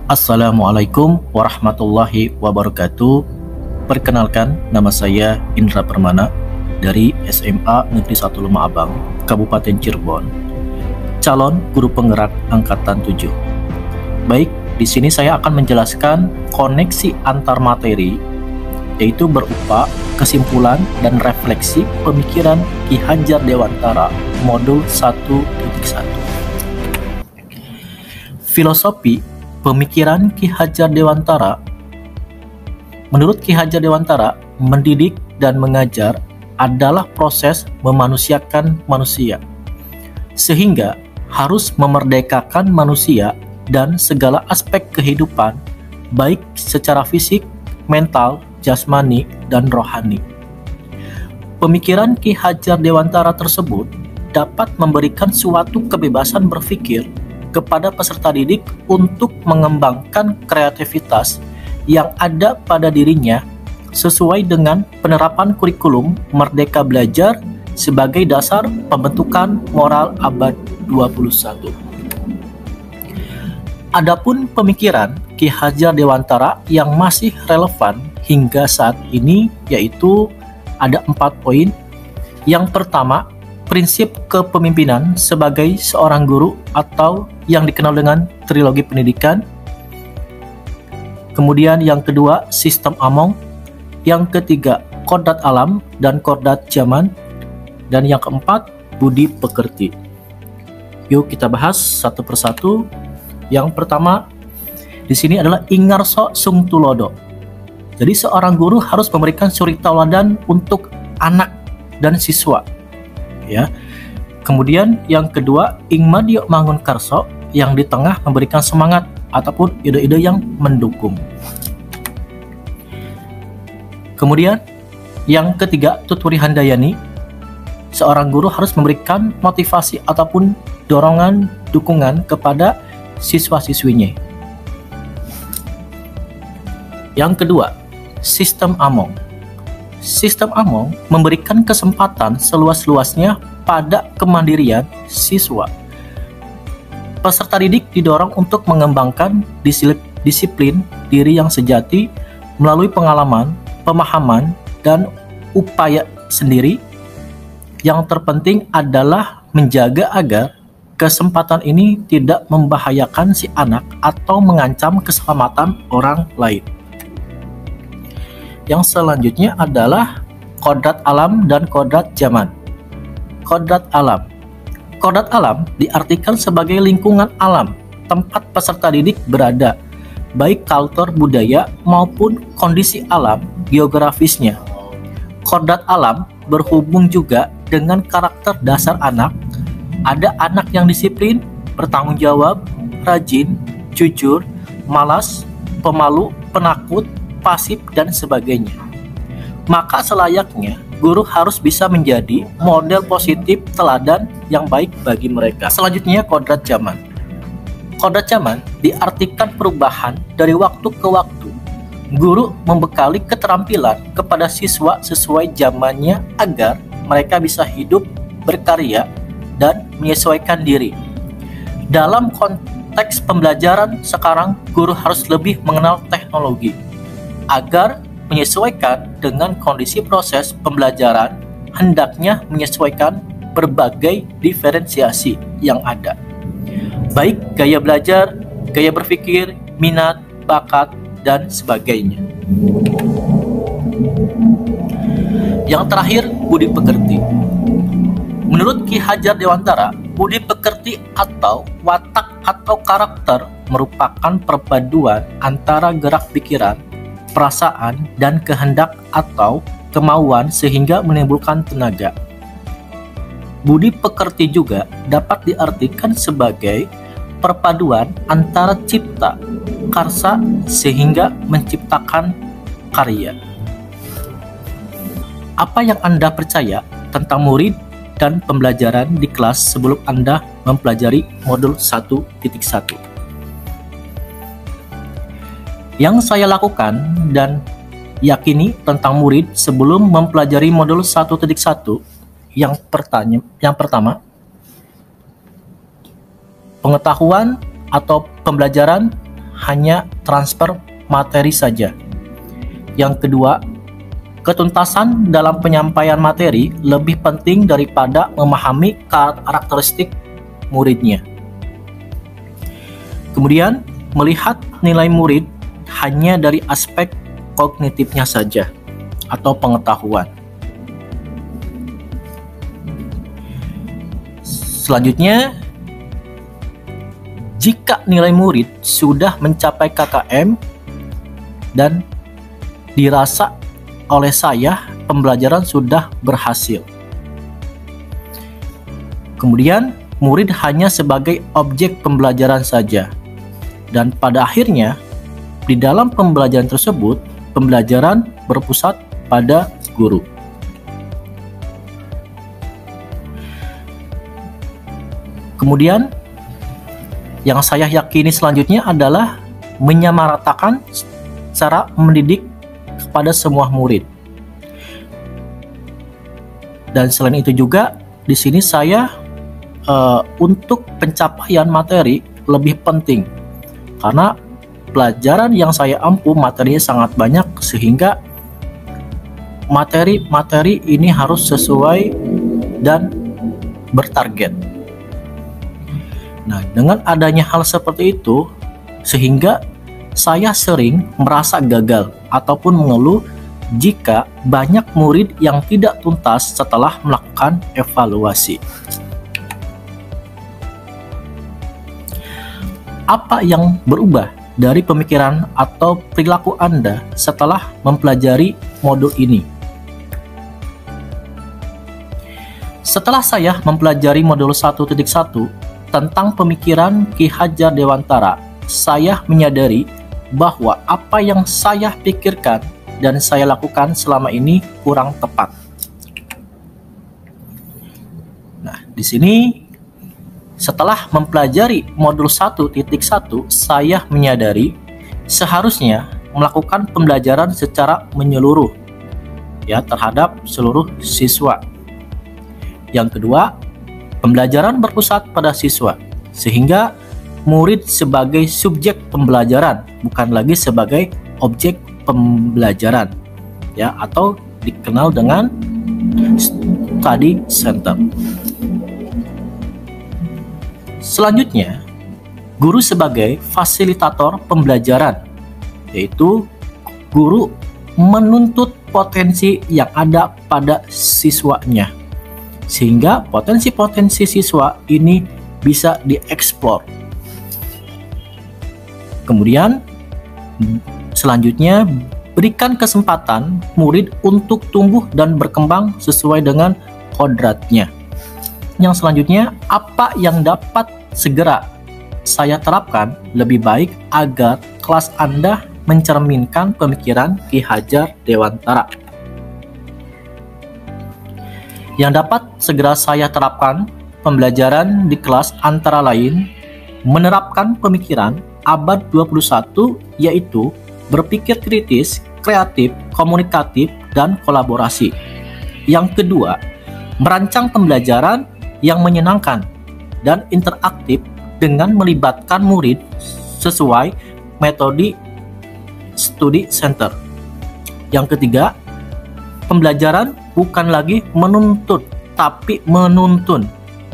Assalamualaikum warahmatullahi wabarakatuh. Perkenalkan, nama saya Indra Permana dari SMA Negeri 1 Lema Abang, Kabupaten Cirebon, calon guru penggerak angkatan 7. Baik, di sini saya akan menjelaskan koneksi antar materi, yaitu berupa kesimpulan dan refleksi pemikiran Ki Hajar Dewantara modul 1.1. Filosofi pemikiran Ki Hajar Dewantara. Menurut Ki Hajar Dewantara, mendidik dan mengajar adalah proses memanusiakan manusia, sehingga harus memerdekakan manusia dan segala aspek kehidupan, baik secara fisik, mental, jasmani, dan rohani. Pemikiran Ki Hajar Dewantara tersebut dapat memberikan suatu kebebasan berpikir kepada peserta didik untuk mengembangkan kreativitas yang ada pada dirinya sesuai dengan penerapan kurikulum Merdeka Belajar sebagai dasar pembentukan moral abad 21. Adapun pemikiran Ki Hajar Dewantara yang masih relevan hingga saat ini yaitu ada 4 poin. Yang pertama, prinsip kepemimpinan sebagai seorang guru atau yang dikenal dengan trilogi pendidikan. Kemudian yang kedua, sistem Among. Yang ketiga, kodrat alam dan kodrat zaman. Dan yang keempat, budi pekerti. Yuk kita bahas satu persatu. Yang pertama di sini adalah Ingarso Sung Tulodo. Jadi seorang guru harus memberikan suri tauladan untuk anak dan siswa. Ya. Kemudian yang kedua, Ingmadio Mangunkarso yang di tengah memberikan semangat ataupun ide-ide yang mendukung. Kemudian yang ketiga, Tuturi Handayani, seorang guru harus memberikan motivasi ataupun dorongan dukungan kepada siswa-siswinya. Yang kedua, sistem Among. Sistem Among memberikan kesempatan seluas-luasnya pada kemandirian siswa. Peserta didik didorong untuk mengembangkan disiplin diri yang sejati melalui pengalaman, pemahaman, dan upaya sendiri. Yang terpenting adalah menjaga agar kesempatan ini tidak membahayakan si anak atau mengancam keselamatan orang lain. Yang selanjutnya adalah kodrat alam dan kodrat zaman. Kodrat alam. Kodrat alam diartikan sebagai lingkungan alam, tempat peserta didik berada, baik kultur budaya maupun kondisi alam geografisnya. Kodrat alam berhubung juga dengan karakter dasar anak. Ada anak yang disiplin, bertanggung jawab, rajin, jujur, malas, pemalu, penakut, pasif, dan sebagainya. Maka selayaknya guru harus bisa menjadi model positif teladan yang baik bagi mereka. Selanjutnya, kodrat zaman. Kodrat zaman diartikan perubahan dari waktu ke waktu. Guru membekali keterampilan kepada siswa sesuai zamannya agar mereka bisa hidup, berkarya, dan menyesuaikan diri. Dalam konteks pembelajaran sekarang, guru harus lebih mengenal teknologi agar menyesuaikan dengan kondisi proses pembelajaran, hendaknya menyesuaikan berbagai diferensiasi yang ada, baik gaya belajar, gaya berpikir, minat, bakat, dan sebagainya. Yang terakhir, budi pekerti. Menurut Ki Hajar Dewantara, budi pekerti atau watak atau karakter merupakan perpaduan antara gerak pikiran, perasaan, dan kehendak atau kemauan sehingga menimbulkan tenaga. Budi pekerti juga dapat diartikan sebagai perpaduan antara cipta, karsa sehingga menciptakan karya. Apa yang Anda percaya tentang murid dan pembelajaran di kelas sebelum Anda mempelajari modul 1.1? Yang saya lakukan dan yakini tentang murid sebelum mempelajari modul 1.1, yang pertama, pengetahuan atau pembelajaran hanya transfer materi saja. Yang kedua, ketuntasan dalam penyampaian materi lebih penting daripada memahami karakteristik muridnya. Kemudian, melihat nilai murid hanya dari aspek kognitifnya saja atau pengetahuan. Selanjutnya, jika nilai murid sudah mencapai KKM dan dirasa oleh saya pembelajaran sudah berhasil. Kemudian, murid hanya sebagai objek pembelajaran saja. Dan pada akhirnya, di dalam pembelajaran tersebut, pembelajaran berpusat pada guru. Kemudian, yang saya yakini selanjutnya adalah menyamaratakan cara mendidik kepada semua murid. Dan selain itu juga, di sini saya untuk pencapaian materi lebih penting. Karena pelajaran yang saya ampu materinya sangat banyak, sehingga materi ini harus sesuai dan bertarget. Nah, dengan adanya hal seperti itu, sehingga saya sering merasa gagal ataupun mengeluh jika banyak murid yang tidak tuntas setelah melakukan evaluasi. Apa yang berubah dari pemikiran atau perilaku Anda setelah mempelajari modul ini? Setelah saya mempelajari modul 1.1 tentang pemikiran Ki Hajar Dewantara, saya menyadari bahwa apa yang saya pikirkan dan saya lakukan selama ini kurang tepat. Nah, di sini setelah mempelajari modul 1.1, saya menyadari seharusnya melakukan pembelajaran secara menyeluruh ya terhadap seluruh siswa. Yang kedua, pembelajaran berpusat pada siswa, sehingga murid sebagai subjek pembelajaran, bukan lagi sebagai objek pembelajaran, ya, atau dikenal dengan study center. Selanjutnya, guru sebagai fasilitator pembelajaran, yaitu guru menuntut potensi yang ada pada siswanya, sehingga potensi-potensi siswa ini bisa dieksplor. Kemudian, selanjutnya, berikan kesempatan murid untuk tumbuh dan berkembang sesuai dengan kodratnya. Yang selanjutnya, apa yang dapat segera saya terapkan lebih baik agar kelas Anda mencerminkan pemikiran Ki Hajar Dewantara. Yang dapat segera saya terapkan pembelajaran di kelas antara lain menerapkan pemikiran abad 21, yaitu berpikir kritis, kreatif, komunikatif, dan kolaborasi. Yang kedua, merancang pembelajaran yang menyenangkan dan interaktif dengan melibatkan murid sesuai metode studi center. Yang ketiga, pembelajaran bukan lagi menuntut, tapi menuntun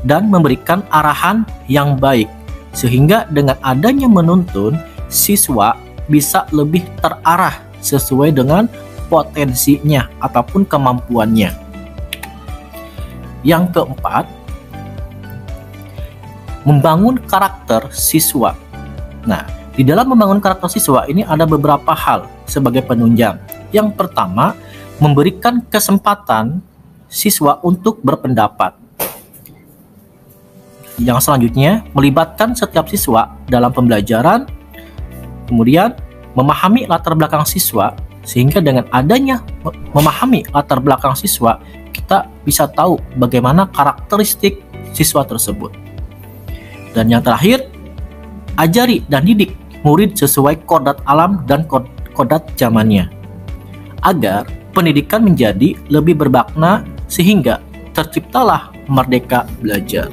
dan memberikan arahan yang baik, sehingga dengan adanya menuntun, siswa bisa lebih terarah sesuai dengan potensinya ataupun kemampuannya. Yang keempat, membangun karakter siswa. Nah, di dalam membangun karakter siswa ini ada beberapa hal sebagai penunjang. Yang pertama, memberikan kesempatan siswa untuk berpendapat. Yang selanjutnya, melibatkan setiap siswa dalam pembelajaran. Kemudian, memahami latar belakang siswa, sehingga dengan adanya memahami latar belakang siswa, kita bisa tahu bagaimana karakteristik siswa tersebut. Dan yang terakhir, ajari dan didik murid sesuai kodrat alam dan kodrat zamannya, agar pendidikan menjadi lebih bermakna sehingga terciptalah merdeka belajar.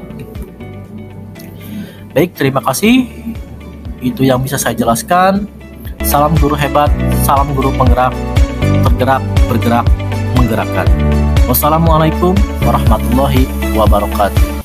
Baik, terima kasih. itu yang bisa saya jelaskan. Salam guru hebat, salam guru penggerak, tergerak, bergerak, menggerakkan. Wassalamualaikum warahmatullahi wabarakatuh.